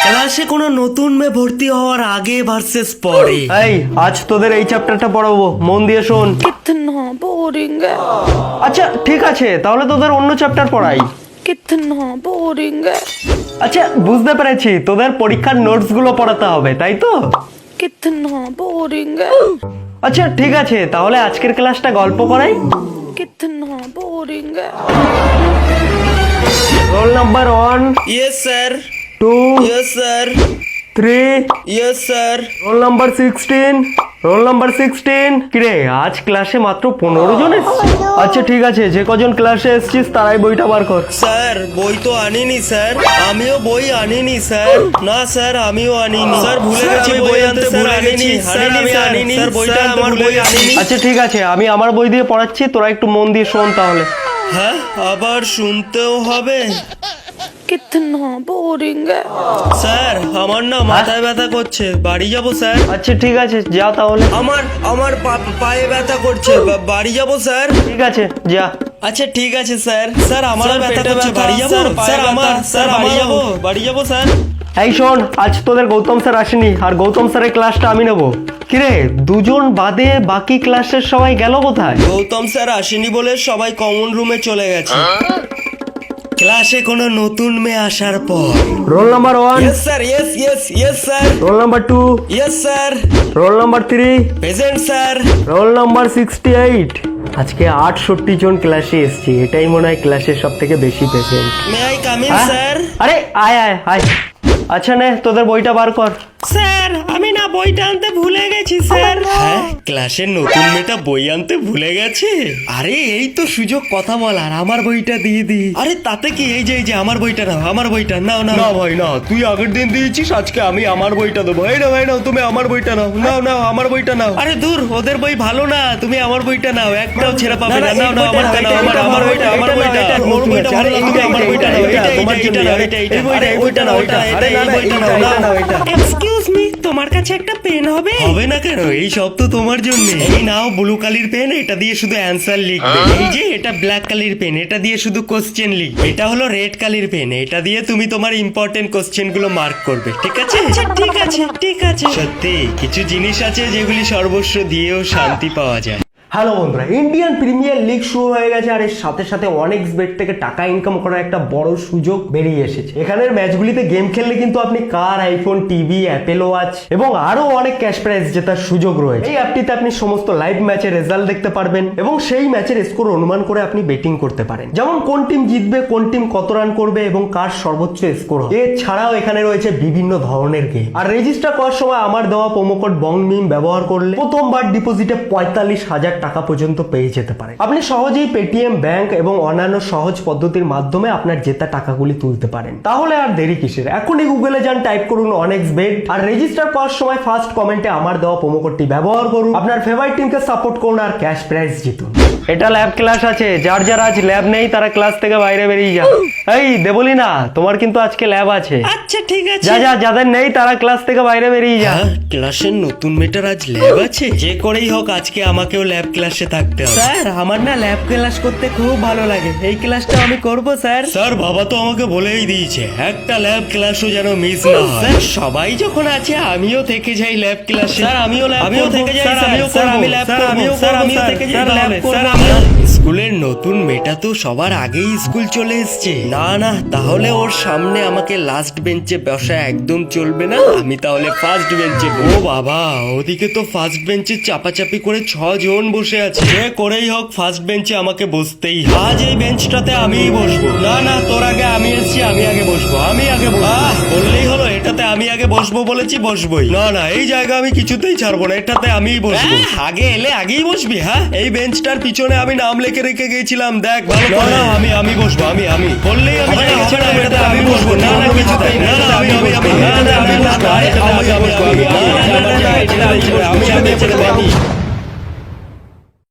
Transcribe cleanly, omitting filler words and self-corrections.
ক্লাসে কোনো নতুন মেয়ে ভর্তি হওয়ার আগে ভার্সেস পরে। এই আজ তোদের এই চ্যাপ্টারটা পড়াবো, মন দিয়ে শোন। कितना बोरिंग है। আচ্ছা ঠিক আছে, তাহলে তোদের অন্য চ্যাপ্টার পড়াই। कितना बोरिंग है। আচ্ছা বুঝতে পেরেছি, তোদের পরীক্ষার নোটস গুলো পড়াতে হবে, তাই তো? कितना बोरिंग है। আচ্ছা ঠিক আছে, তাহলে আজকের ক্লাসটা গল্প করাই। कितना बोरिंग है। Roll number 1, yes sir, 2, yes sir, 3, yes sir. Roll number 16, roll number 16। কিরে আজ ক্লাসে মাত্র 15 জন এসেছিস? আচ্ছা ঠিক আছে, যে কজন ক্লাসে এসেছিস তারাই বইটা বার কর। স্যার বই তো আনিনি স্যার, আমিও বই আনিনি স্যার। না স্যার আমিও আনিনি স্যার, ভুলে গেছি বই আনতে, ভুলে গেছি স্যার, আমি আনিনি স্যার, বইটা আমার বই আনিনি। আচ্ছা ঠিক আছে, আমি আমার বই দিয়ে পড়াচ্ছি, তোরা একটু মন দিয়ে শোন তাহলে। হ্যাঁ আবার শুনতেও হবে? कितना बोरिंग है। স্যার আমার না মাথায় ব্যথা করছে, বাড়ি যাব স্যার। আচ্ছা ঠিক আছে, যা তাহলে। আমার আমার পায়ে ব্যথা করছে, বাড়ি যাব স্যার। ঠিক আছে যা। আচ্ছা ঠিক আছে স্যার। স্যার আমারও ব্যথা করছে, বাড়ি যাব স্যার। স্যার বাড়ি যাব স্যার। এই শোন, আজ তোদের গৌতম স্যার আসেনি, আর গৌতম স্যারের ক্লাসটা আমি নেবো। কিরে দুজন বাদে বাকি ক্লাসের সবাই গেল কোথায়? গৌতম স্যার আসেনি বলে সবাই কমন রুমে চলে গেছে। ক্লাসে কোনো নতুন মেয়ে আসার পর। Roll number 1, yes sir, yes yes yes sir, roll number 2, yes sir, roll number 3, present sir. Roll number 68। আজকে 68 জন ক্লাসে এসেছি, এটাই মনে হয় ক্লাসের সব থেকে বেশি patient. May I come in sir? আরে আয় আয় আয়। আচ্ছা নে তোদের বইটা বার কর। স্যার আমি না বইটা আনতে ভুলে গেছি স্যার। হ্যাঁ ক্লাসের নতুন মেয়েটা বই আনতে ভুলে গেছে। আরে এই তো সুযোগ কথা বলার, আমার বইটা দিয়ে দি। আরে তাতে কি, এই যে আমার বইটা নাও, আমার বইটা নাও। না ভাই না, তুই আগের দিন দিয়েছিস, আজকে আমি আমার বইটা দেবো। এই না ভাই নাও, তুমি আমার বইটা নাও, নাও আমার বইটা নাও। আরে দূর, ওদের বই ভালো না, তুমি আমার বইটা নাও, একটাও ছেড়ে পাবে না। নাও আমারটা নাও, আমার বইটা, আমার বইটা। ওর বইটা ভালো না, তুমি আমার বইটা নাও। এইটা তোমার জন্য, এই বইটা নাও, এই বইটা নাও। এক্সকিউজ মি, তোমার কাছে একটা পেন হবে? হবে না কেন, এই সব তো তোমার জন্য। এই নাও ব্লু কালির পেন, এটা দিয়ে শুধু অ্যানসার লিখবে। এই যে এটা ব্ল্যাক কালির পেন, এটা দিয়ে শুধু কোশ্চেন লিখবে। এটা হলো রেড কালির পেন, এটা দিয়ে তুমি তোমার ইম্পর্টেন্ট কোশ্চেন গুলো মার্ক করবে, ঠিক আছে? ঠিক আছে ঠিক আছে। সত্যি কিছু জিনিস আছে যেগুলি সর্বস্ব দিয়েও শান্তি পাওয়া যায়। হ্যালো বন্ধুরা, ইন্ডিয়ান প্রিমিয়ার লিগ শুরু হয়ে গেছে, আর এর সাথে সাথে অনেক্স বেট থেকে টাকা ইনকাম করার একটা বড় সুযোগ বেরিয়ে এসেছে। এখানের ম্যাচগুলিতে গেম খেললে কিন্তু আপনি কার, আইফোন, টিভি, অ্যাপেল ওয়াচ এবং আরো অনেক ক্যাশ প্রাইজ জেতার সুযোগ রয়েছে। এই অ্যাপটিতে আপনি সমস্ত লাইভ ম্যাচের রেজাল্ট দেখতে পারবেন এবং সেই ম্যাচের স্কোর অনুমান করে আপনি বেটিং করতে পারেন, যেমন কোন টিম জিতবে, কোন টিম কত রান করবে এবং কার সর্বোচ্চ স্কোর হবে। এছাড়াও এখানে রয়েছে বিভিন্ন ধরনের গেম। আর রেজিস্টার করার সময় আমার দেওয়া প্রোমো কোড বংমিম ব্যবহার করলে প্রথমবার ডিপোজিটে 45,000 টাকা পর্যন্ত পেয়ে যেতে পারে। আপনি সহজেই পেটিএম, ব্যাংক এবং অন্যান্য সহজ পদ্ধতির মাধ্যমে আপনার জেতা টাকাগুলি তুলতে পারেন। তাহলে আর দেরি কিসের, এখনই গুগলে যান, টাইপ করুন অনেক্স বেট, আর রেজিস্টার করার সময় ফার্স্ট কমেন্টে আমার দেওয়া প্রোমো কোডটি ব্যবহার করুন। আপনার ফেভারিট টিমকে সাপোর্ট করুন আর ক্যাশ প্রাইজ জিতুন। এটা ল্যাব ক্লাস আছে, যার যার আজ ল্যাব নেই তারা ক্লাস থেকে বাইরে বেরিয়ে যা। এই দেবলি না, তোমার কিন্তু আজকে ল্যাব আছে। আচ্ছা ঠিক আছে। যাদের নেই তারা ক্লাস থেকে বাইরে বেরিয়ে যা। ক্লাসের নতুন মেটার আজ ল্যাব আছে, যে করেই হোক আজকে আমাকেও ল্যাব ক্লাসে থাকতে হবে। স্যার আমার না ল্যাব ক্লাস করতে খুব ভালো লাগে, এই ক্লাসটা আমি করব স্যার। স্যার বাবা তো আমাকে বলেই দিয়েছে একটা ল্যাব ক্লাসও যেন মিস না হয়। স্যার সবাই যখন আছে আমিও থেকে যাই ল্যাব ক্লাসে। স্যার আমিও থেকে যাই, স্যার আমি ল্যাব করব, স্যার আমিও থেকে যাই ল্যাব করব। স্কুলের নতুন মেয়েটা তো সবার আগেই স্কুল চলে এসছে। না তাহলে ওর সামনে আমাকে লাস্ট বেঞ্চে বসা একদম চলবে না, আমি তাহলে ফার্স্ট বেঞ্চে। ও বাবা, ওদিকে তো ফার্স্ট বেঞ্চে চাপাচাপি করে 6 জন বসে আছে। যে করেই হোক ফার্স্ট বেঞ্চে আমাকে বসতেই। আজ এই বেঞ্চটাতে আমিই বসবো। না তোর আগে আমি এসেছি, আমি আগে বসবো, আমি আগে বললেই হলো। এটাতে আমি আগে বসবো বলেছি, বসবোই। না এই জায়গা আমি কিছুতেই ছাড়বো না, এটাতে আমিই বসবো। আগে এলে আগেই বসবি? হ্যাঁ, এই বেঞ্চটার পিছনে আমি নাম লিখে রেখে গেছিলাম, দেখ ভালো করে। আমি বসবো, আমি বললেই আমি এটাতে আমি বসবো। না কিছুতেই না, আমি বসবো।